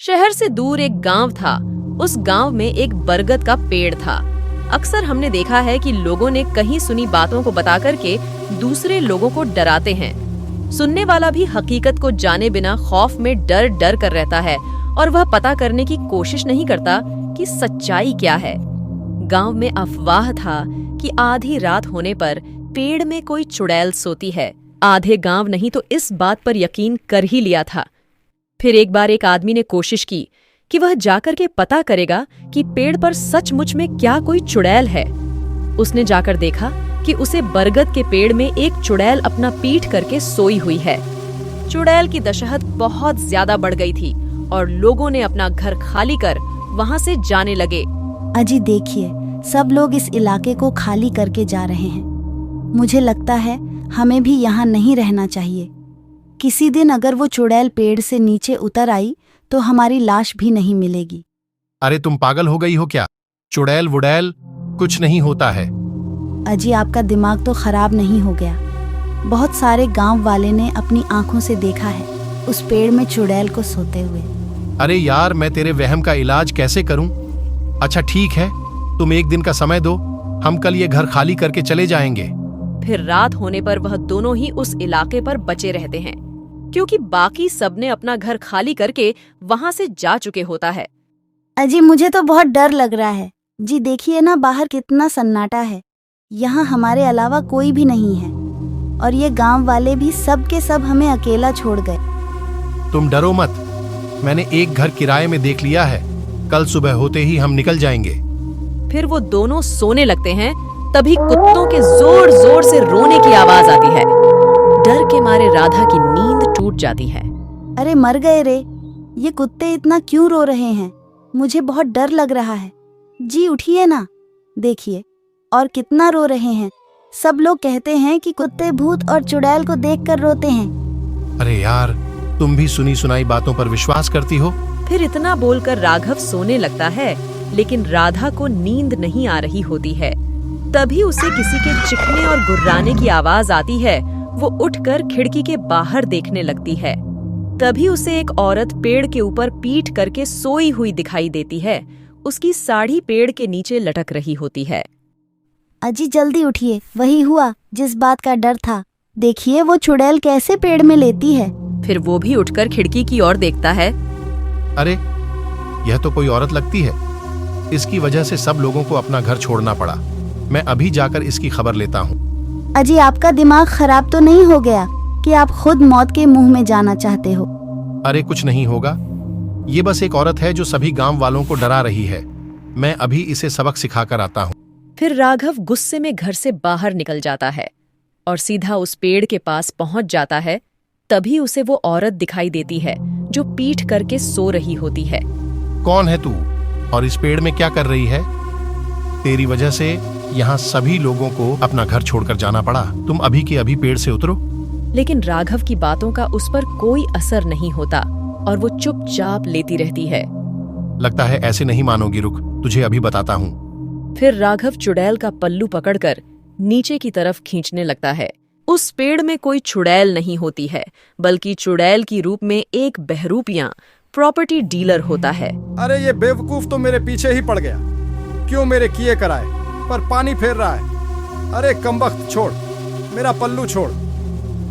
शहर से दूर एक गांव था। उस गांव में एक बरगद का पेड़ था। अक्सर हमने देखा है कि लोगों ने कहीं सुनी बातों को बता करके दूसरे लोगों को डराते हैं। सुनने वाला भी हकीकत को जाने बिना खौफ में डर डर कर रहता है और वह पता करने की कोशिश नहीं करता कि सच्चाई क्या है। गांव में अफवाह था कि आधी रात होने पर पेड़ में कोई चुड़ैल सोती है। आधे गांव नहीं तो इस बात पर यकीन कर ही लिया था। फिर एक बार एक आदमी ने कोशिश की कि वह जाकर के पता करेगा कि पेड़ पर सचमुच में क्या कोई चुड़ैल है। उसने जाकर देखा कि उसे बरगद के पेड़ में एक चुड़ैल अपना पीठ करके सोई हुई है। चुड़ैल की दशहत बहुत ज्यादा बढ़ गई थी और लोगों ने अपना घर खाली कर वहां से जाने लगे। अजी देखिए, सब लोग इस इलाके को खाली करके जा रहे हैं। मुझे लगता है हमें भी यहाँ नहीं रहना चाहिए। किसी दिन अगर वो चुड़ैल पेड़ से नीचे उतर आई तो हमारी लाश भी नहीं मिलेगी। अरे तुम पागल हो गई हो क्या? चुड़ैल वुड़ैल कुछ नहीं होता है। अजी आपका दिमाग तो खराब नहीं हो गया? बहुत सारे गांव वाले ने अपनी आंखों से देखा है उस पेड़ में चुड़ैल को सोते हुए। अरे यार, मैं तेरे वहम का इलाज कैसे करूं? अच्छा ठीक है, तुम एक दिन का समय दो, हम कल ये घर खाली करके चले जाएंगे। फिर रात होने पर वह दोनों ही उस इलाके पर बचे रहते हैं, क्योंकि बाकी सबने अपना घर खाली करके वहां से जा चुके होता है। अजी मुझे तो बहुत डर लग रहा है। जी देखिए ना, बाहर कितना सन्नाटा है। यहाँ हमारे अलावा कोई भी नहीं है और ये गांव वाले भी सब के सब हमें अकेला छोड़ गए। तुम डरो मत, मैंने एक घर किराए में देख लिया है। कल सुबह होते ही हम निकल जाएंगे। फिर वो दोनों सोने लगते हैं, तभी कुत्तों के जोर जोर से रोने की आवाज आती है। डर के मारे राधा की नींद टूट जाती है। अरे मर गए रे, ये कुत्ते इतना क्यों रो रहे हैं? मुझे बहुत डर लग रहा है। जी उठिए ना, देखिए और कितना रो रहे हैं। सब लोग कहते हैं कि कुत्ते भूत और चुड़ैल को देखकर रोते हैं। अरे यार, तुम भी सुनी सुनाई बातों पर विश्वास करती हो? फिर इतना बोलकर राघव सोने लगता है, लेकिन राधा को नींद नहीं आ रही होती है। तभी उसे किसी के चिखने और गुर्राने की आवाज आती है। वो उठकर खिड़की के बाहर देखने लगती है। तभी उसे एक औरत पेड़ के ऊपर पीठ करके सोई हुई दिखाई देती है। उसकी साड़ी पेड़ के नीचे लटक रही होती है। अजी जल्दी उठिए, वही हुआ जिस बात का डर था। देखिए वो चुड़ैल कैसे पेड़ में लेती है। फिर वो भी उठकर खिड़की की ओर देखता है। अरे यह तो कोई औरत लगती है। इसकी वजह से सब लोगों को अपना घर छोड़ना पड़ा। मैं अभी जाकर इसकी खबर लेता हूँ। अजी आपका दिमाग खराब तो नहीं हो गया कि आप खुद मौत के मुंह में जाना चाहते हो? अरे कुछ नहीं होगा, ये बस एक औरत है जो सभी गांव वालों को डरा रही है। मैं अभी इसे सबक सिखाकर आता हूँ। फिर राघव गुस्से में घर से बाहर निकल जाता है और सीधा उस पेड़ के पास पहुंच जाता है। तभी उसे वो औरत दिखाई देती है जो पीठ करके सो रही होती है। कौन है तू और इस पेड़ में क्या कर रही है? तेरी वजह से यहाँ सभी लोगों को अपना घर छोड़कर जाना पड़ा। तुम अभी के अभी पेड़ से उतरो। लेकिन राघव की बातों का उस पर कोई असर नहीं होता और वो चुपचाप लेती रहती है। लगता है ऐसे नहीं मानोगी, रुक तुझे अभी बताता हूँ। फिर राघव चुड़ैल का पल्लू पकड़कर नीचे की तरफ खींचने लगता है। उस पेड़ में कोई चुड़ैल नहीं होती है, बल्कि चुड़ैल की रूप में एक बहरूपिया प्रॉपर्टी डीलर होता है। अरे ये बेवकूफ तो मेरे पीछे ही पड़ गया। क्यों मेरे किए कराए पर पानी फेर रहा है। अरे कमबख्त, छोड़ मेरा पल्लू छोड़।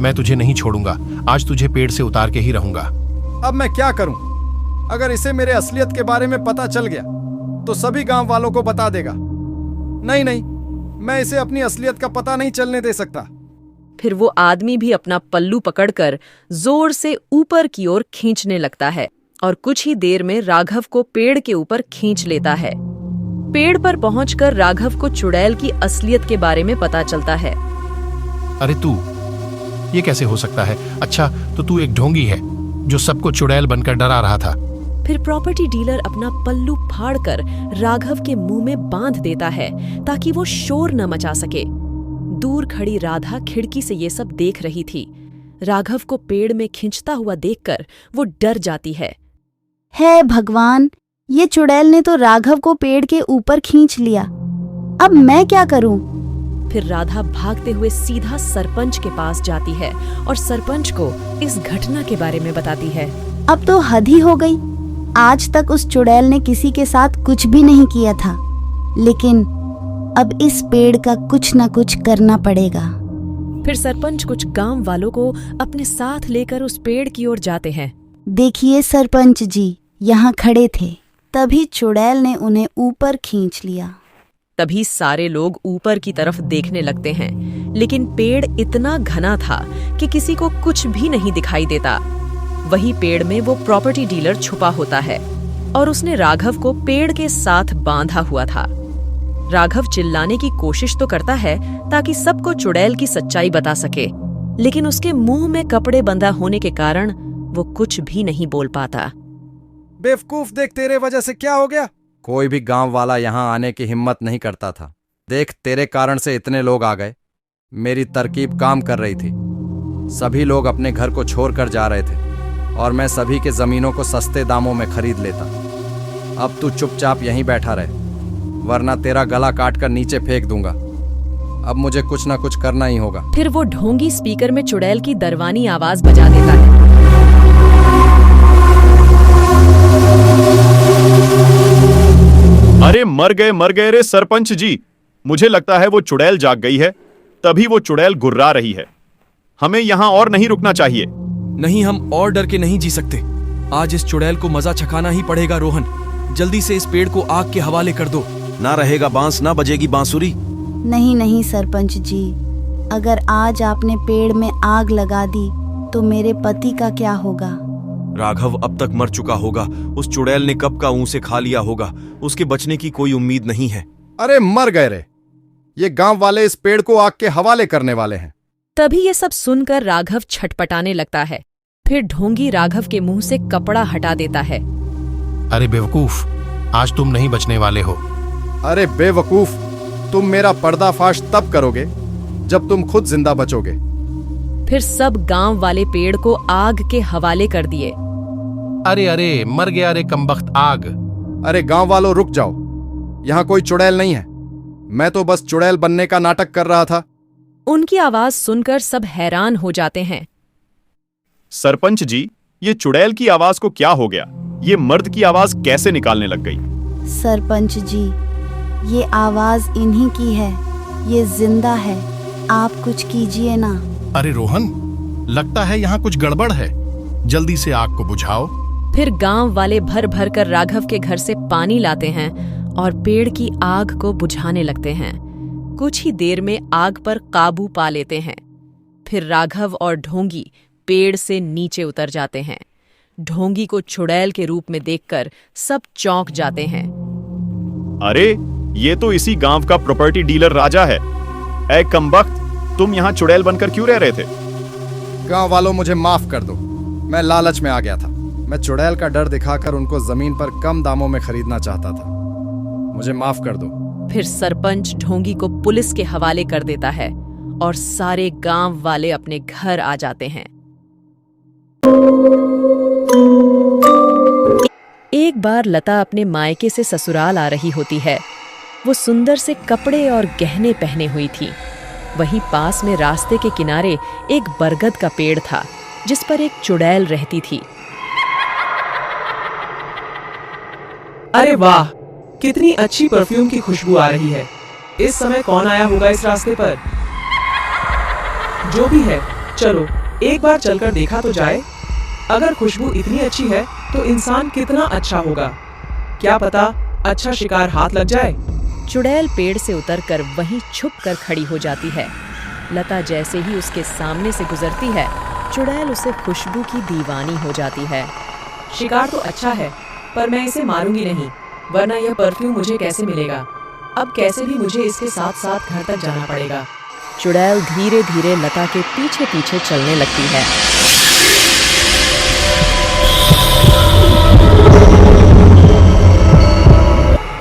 मैं तुझे नहीं छोड़ूंगा, आज तुझे पेड़ से उतार के ही रहूंगा। अब मैं क्या करूं? अगर इसे मेरे असलियत के बारे में पता चल गया तो सभी गांव वालों को बता देगा। नहीं नहीं, मैं इसे अपनी असलियत का पता नहीं चलने दे सकता। फिर वो आदमी भी अपना पल्लू पकड़कर जोर से ऊपर की ओर खींचने लगता है और कुछ ही देर में राघव को पेड़ के ऊपर खींच लेता है। पेड़ पर पहुंचकर राघव को चुड़ैल की असलियत के बारे में पता चलता है। अरे तू, ये कैसे हो सकता है? अच्छा तो तू एक ढोंगी है जो सबको चुड़ैल बनकर डरा रहा था। फिर प्रॉपर्टी डीलर अपना पल्लू फाड़कर राघव के मुंह में बांध देता है ताकि वो शोर न मचा सके। दूर खड़ी राधा खिड़की से ये सब देख रही थी। राघव को पेड़ में खींचता हुआ देखकर वो डर जाती है। हे भगवान, ये चुड़ैल ने तो राघव को पेड़ के ऊपर खींच लिया। अब मैं क्या करूं? फिर राधा भागते हुए सीधा सरपंच के पास जाती है और सरपंच को इस घटना के बारे में बताती है। अब तो हद ही हो गई। आज तक उस चुड़ैल ने किसी के साथ कुछ भी नहीं किया था, लेकिन अब इस पेड़ का कुछ न कुछ करना पड़ेगा। फिर सरपंच कुछ गांव वालों को अपने साथ लेकर उस पेड़ की ओर जाते हैं। देखिए सरपंच जी यहाँ खड़े थे, तभी चुड़ैल ने उन्हें ऊपर खींच लिया। तभी सारे लोग ऊपर की तरफ देखने लगते हैं, लेकिन पेड़ इतना घना था कि किसी को कुछ भी नहीं दिखाई देता। वही पेड़ में वो प्रॉपर्टी डीलर छुपा होता है और उसने राघव को पेड़ के साथ बांधा हुआ था। राघव चिल्लाने की कोशिश तो करता है ताकि सबको चुड़ैल की सच्चाई बता सके, लेकिन उसके मुंह में कपड़े बंधा होने के कारण वो कुछ भी नहीं बोल पाता। बेवकूफ, देख तेरे वजह से क्या हो गया। कोई भी गांव वाला यहाँ आने की हिम्मत नहीं करता था। देख तेरे कारण से इतने लोग आ गए। मेरी तरकीब काम कर रही थी। सभी लोग अपने घर को छोड़कर जा रहे थे और मैं सभी के जमीनों को सस्ते दामों में खरीद लेता। अब तू चुपचाप यहीं बैठा रहे, वरना तेरा गला काट कर नीचे फेंक दूंगा। अब मुझे कुछ ना कुछ करना ही होगा। फिर वो ढोंगी स्पीकर में चुड़ैल की दरवानी आवाज बजा देता है। अरे मर गए रे सरपंच जी। मुझे लगता है वो चुड़ैल जाग गई है, तभी वो चुड़ैल गुर्रा रही है। हमें यहाँ और नहीं रुकना चाहिए। नहीं, हम और डर के नहीं जी सकते। आज इस चुड़ैल को मजा चखाना ही पड़ेगा। रोहन, जल्दी से इस पेड़ को आग के हवाले कर दो। ना रहेगा बांस, ना बजेगी बांसुरी। नहीं नहीं सरपंच जी, अगर आज आपने पेड़ में आग लगा दी तो मेरे पति का क्या होगा? राघव अब तक मर चुका होगा। उस चुड़ैल ने कब का ऊँट से खा लिया होगा। उसके बचने की कोई उम्मीद नहीं है। अरे मर गए रे, ये गांव वाले इस पेड़ को आग के हवाले करने वाले हैं। तभी ये सब सुनकर राघव छटपटाने लगता है। फिर ढोंगी राघव के मुंह से कपड़ा हटा देता है। अरे बेवकूफ, आज तुम नहीं बचने वाले हो। अरे बेवकूफ, तुम मेरा पर्दाफाश तब करोगे जब तुम खुद जिंदा बचोगे। फिर सब गांव वाले पेड़ को आग के हवाले कर दिए। अरे अरे मर गया रे कमबख्त आग। अरे गांव वालों रुक जाओ, यहाँ कोई चुड़ैल नहीं है। मैं तो बस चुड़ैल बनने का नाटक कर रहा था। उनकी आवाज सुनकर सब हैरान हो जाते हैं। सरपंच जी, ये चुड़ैल की आवाज को क्या हो गया? ये मर्द की आवाज कैसे निकालने लग गई? सरपंच जी, ये आवाज इन्हीं की है। ये जिंदा है, आप कुछ कीजिए ना। अरे रोहन, लगता है यहाँ कुछ गड़बड़ है। जल्दी से आग को बुझाओ। फिर गांव वाले भर भर कर राघव के घर से पानी लाते हैं और पेड़ की आग को बुझाने लगते हैं। कुछ ही देर में आग पर काबू पा लेते हैं। फिर राघव और ढोंगी पेड़ से नीचे उतर जाते हैं। ढोंगी को चुड़ैल के रूप में देखकर सब चौंक जाते हैं। अरे ये तो इसी गांव का प्रॉपर्टी डीलर राजा है। ऐ कमबख्त, तुम यहाँ चुड़ैल बनकर क्यों रह रहे थे? गांव वालों मुझे माफ कर दो, मैं लालच में आ गया था। मैं चुड़ैल का डर दिखाकर उनको जमीन पर कम दामों में खरीदना चाहता था। मुझे माफ कर दो। फिर सरपंच ढोंगी को पुलिस के हवाले कर देता है और सारे गांव वाले अपने घर आ जाते हैं। एक बार लता अपने मायके से ससुराल आ रही होती है। वो सुंदर से कपड़े और गहने पहने हुई थी। वहीं पास में रास्ते के किनारे एक बरगद का पेड़ था जिस पर एक चुड़ैल रहती थी। अरे वाह, कितनी अच्छी परफ्यूम की खुशबू आ रही है। इस समय कौन आया होगा इस रास्ते पर? जो भी है, चलो एक बार चलकर देखा तो जाए। अगर खुशबू इतनी अच्छी है तो इंसान कितना अच्छा होगा। क्या पता अच्छा शिकार हाथ लग जाए। चुड़ैल पेड़ से उतरकर वहीं छुप कर खड़ी हो जाती है। लता जैसे ही उसके सामने से गुजरती है, चुड़ैल उसे खुशबू की दीवानी हो जाती है। शिकार तो अच्छा है, पर मैं इसे मारूंगी नहीं, वरना यह परफ्यूम मुझे कैसे मिलेगा? अब कैसे भी मुझे इसके साथ साथ घर तक जाना पड़ेगा। चुड़ैल धीरे धीरे लता के पीछे पीछे चलने लगती है।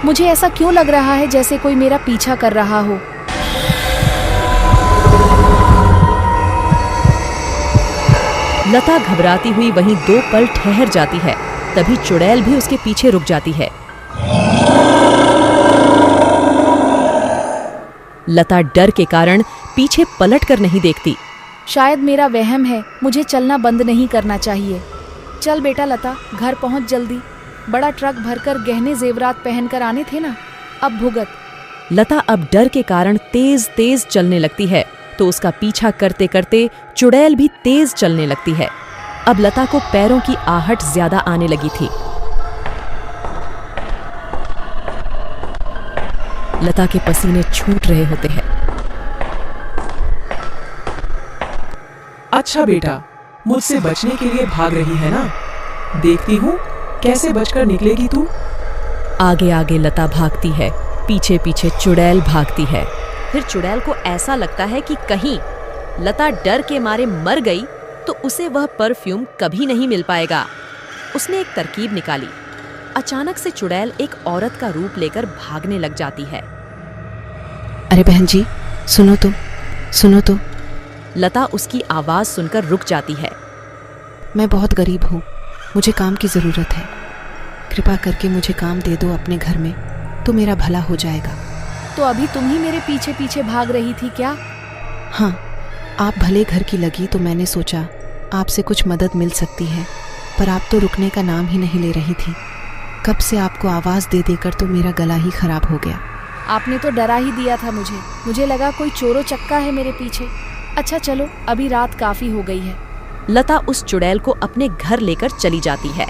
मुझे ऐसा क्यों लग रहा है जैसे कोई मेरा पीछा कर रहा हो? लता घबराती हुई वहीं 2 पल ठहर जाती है। तभी चुड़ैल भी उसके पीछे रुक जाती है। लता डर के कारण पीछे पलट कर नहीं देखती। शायद मेरा वहम है, मुझे चलना बंद नहीं करना चाहिए। चल बेटा लता, घर पहुंच जल्दी। बड़ा ट्रक भरकर गहने जेवरात पहनकर आने थे ना, अब भुगत। लता अब डर के कारण तेज तेज चलने लगती है, तो उसका पीछा करते करते चुड़ैल भी तेज चलने लगती है। अब लता को पैरों की आहट ज्यादा आने लगी थी। लता के पसीने छूट रहे होते हैं। अच्छा बेटा, मुझसे बचने के लिए भाग रही है ना? देखती हूँ कैसे बचकर निकलेगी तू। आगे आगे लता भागती है, पीछे पीछे चुड़ैल भागती है। फिर चुड़ैल को ऐसा लगता है कि कहीं लता डर के मारे मर गई तो उसे वह परफ्यूम कभी नहीं मिल पाएगा। उसने एक तरकीब निकाली। अचानक से चुड़ैल एक औरत का रूप लेकर भागने लग जाती है। अरे बहन जी, सुनो तो। लता उसकी आवाज सुनकर रुक जाती है। मैं बहुत गरीब हूँ, मुझे काम की ज़रूरत है। कृपा करके मुझे काम दे दो अपने घर में, तो मेरा भला हो जाएगा। तो अभी तुम ही मेरे पीछे पीछे भाग रही थी क्या? हाँ, आप भले घर की लगी तो मैंने सोचा आपसे कुछ मदद मिल सकती है, पर आप तो रुकने का नाम ही नहीं ले रही थी। कब से आपको आवाज़ दे देकर तो मेरा गला ही खराब हो गया। आपने तो डरा ही दिया था मुझे लगा कोई चोरो चक्का है मेरे पीछे। अच्छा चलो, अभी रात काफी हो गई है। लता उस चुड़ैल को अपने घर लेकर चली जाती है।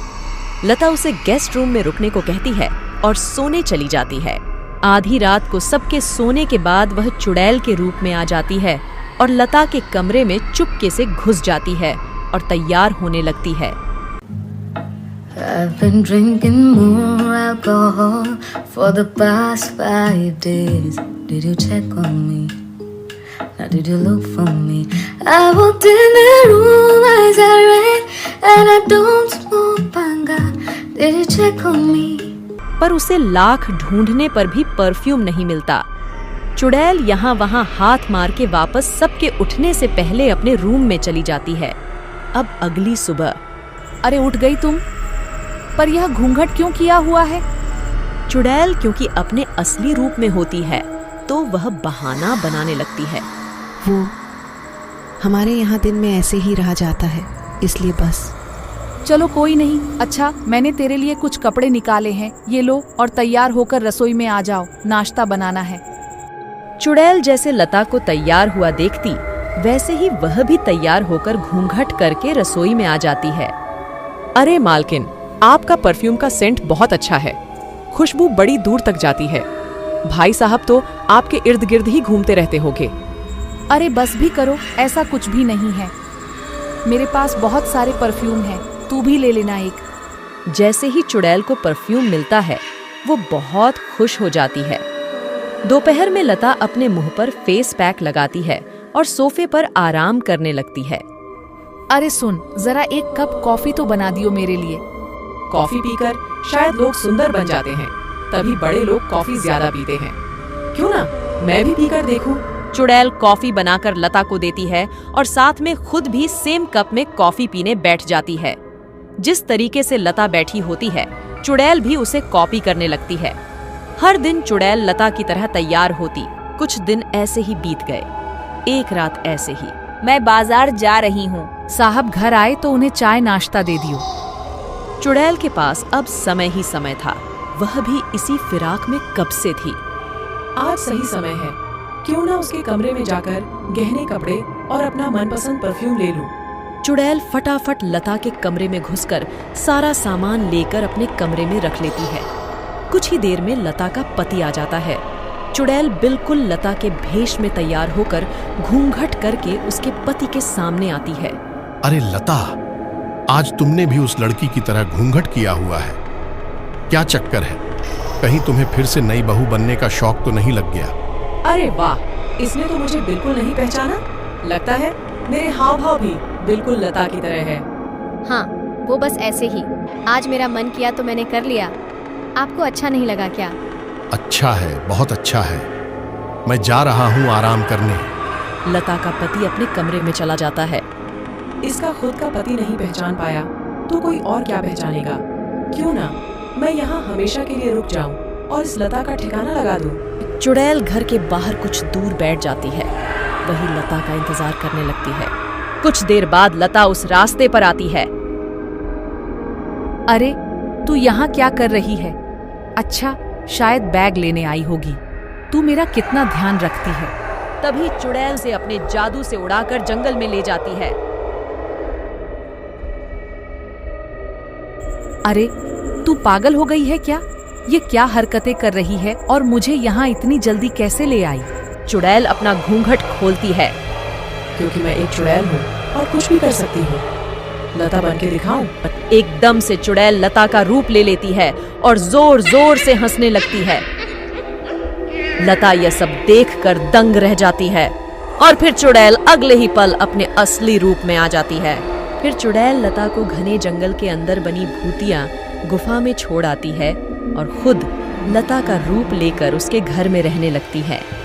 लता उसे गेस्ट रूम में रुकने को कहती है और सोने चली जाती है। आधी रात को सबके सोने के बाद वह चुड़ैल के रूप में आ जाती है और लता के कमरे में चुपके से घुस जाती है और तैयार होने लगती है। I've been drinking more alcohol for the past 5 days. Did you check on me? Now did you look for me? I walked in the room, eyes are red, and I don't smoke banga. Did you check on me? पर उसे लाख ढूंढने पर भी perfume नहीं मिलता। चुड़ैल यहाँ वहाँ हाथ मार के वापस सबके उठने से पहले अपने रूम में चली जाती है। अब अगली सुबह। अरे उठ गई तुम? पर यह घूंघट क्यों किया हुआ है? चुड़ैल क्योंकि अपने असली रूप में होती है तो वह बहाना बनाने लगती है। वो हमारे यहाँ दिन में ऐसे ही रहा जाता है, इसलिए बस। चलो कोई नहीं। अच्छा, मैंने तेरे लिए कुछ कपड़े निकाले हैं, ये लो और तैयार होकर रसोई में आ जाओ, नाश्ता बनाना है। चुड़ैल जैसे लता को तैयार हुआ देखती वैसे ही वह भी तैयार होकर घूंघट करके रसोई में आ जाती है। अरे मालकिन, आपका परफ्यूम का सेंट बहुत अच्छा है, खुशबू बड़ी दूर तक जाती है। भाई साहब तो आपके इर्द गिर्द ही घूमते रहते होंगे। अरे बस भी करो, ऐसा कुछ भी नहीं है। मेरे पास बहुत सारे परफ्यूम हैं, तू भी ले लेना एक। जैसे ही चुड़ैल को परफ्यूम मिलता है वो बहुत खुश हो जाती है। दोपहर में लता अपने मुंह पर फेस पैक लगाती है और सोफे पर आराम करने लगती है। अरे सुन, जरा एक कप कॉफी तो बना दियो मेरे लिए। कॉफी पीकर शायद लोग सुंदर बन जाते हैं, तभी बड़े लोग कॉफी ज्यादा पीते हैं। क्यों ना मैं भी पीकर देखूं? चुड़ैल कॉफी बनाकर लता को देती है और साथ में खुद भी सेम कप में कॉफी पीने बैठ जाती है। जिस तरीके से लता बैठी होती है, चुड़ैल भी उसे कॉपी करने लगती है। हर दिन चुड़ैल लता की तरह तैयार होती। कुछ दिन ऐसे ही बीत गए। एक रात ऐसे ही। मैं बाजार जा रही हूँ, साहब घर आए तो उन्हें चाय नाश्ता दे दियो। चुड़ैल के पास अब समय ही समय था, वह भी इसी फिराक में कब से थी। आज सही समय है, क्यों ना उसके कमरे में जाकर गहने कपड़े और अपना मनपसंद परफ्यूम ले लूं। चुड़ैल फटाफट लता के कमरे में घुसकर सारा सामान लेकर अपने कमरे में रख लेती है। कुछ ही देर में लता का पति आ जाता है। चुड़ैल बिल्कुल लता के भेष में तैयार होकर घूंघट करके उसके पति के सामने आती है। अरे लता, आज तुमने भी उस लड़की की तरह घूंघट किया हुआ है, क्या चक्कर है? कहीं तुम्हें फिर से नई बहू बनने का शौक तो नहीं लग गया? अरे वाह, इसने तो मुझे बिल्कुल नहीं पहचाना। लगता है मेरे हाव भाव भी बिल्कुल लता की तरह है। हाँ, वो बस ऐसे ही। आज मेरा मन किया तो मैंने कर लिया। आपको अच्छा नहीं लगा क्या? अच्छा है, बहुत अच्छा है। मैं जा रहा हूँ आराम करने। लता का पति अपने कमरे में चला जाता है। इसका खुद का पति नहीं पहचान पाया तो कोई और क्या पहचानेगा? क्यों ना मैं यहाँ हमेशा के लिए रुक जाऊं और इस लता का ठिकाना लगा दूं। चुड़ैल घर के बाहर कुछ दूर बैठ जाती है, वही लता का इंतजार करने लगती है। कुछ देर बाद लता उस रास्ते पर आती है। अरे तू यहाँ क्या कर रही है? अच्छा, शायद बैग लेने आई होगी। तू मेरा कितना ध्यान रखती है। तभी चुड़ैल से अपने जादू से उड़ाकर जंगल में ले जाती है। अरे, तू पागल हो गई है क्या? ये क्या हरकतें कर रही है और मुझे यहाँ इतनी जल्दी कैसे ले आई? चुड़ैल अपना घूंघट खोलती है। क्योंकि मैं एक चुड़ैल हूँ और कुछ भी कर सकती हूँ। लता बन के दिखाऊं? एकदम से चुड़ैल लता का रूप ले लेती है और जोर जोर से हंसने लगती है। लता यह सब देखकर दंग रह जाती है और फिर चुड़ैल अगले ही पल अपने असली रूप में आ जाती है। फिर चुड़ैल लता को घने जंगल के अंदर बनी भूतिया गुफा में छोड़ आती है और खुद लता का रूप लेकर उसके घर में रहने लगती है।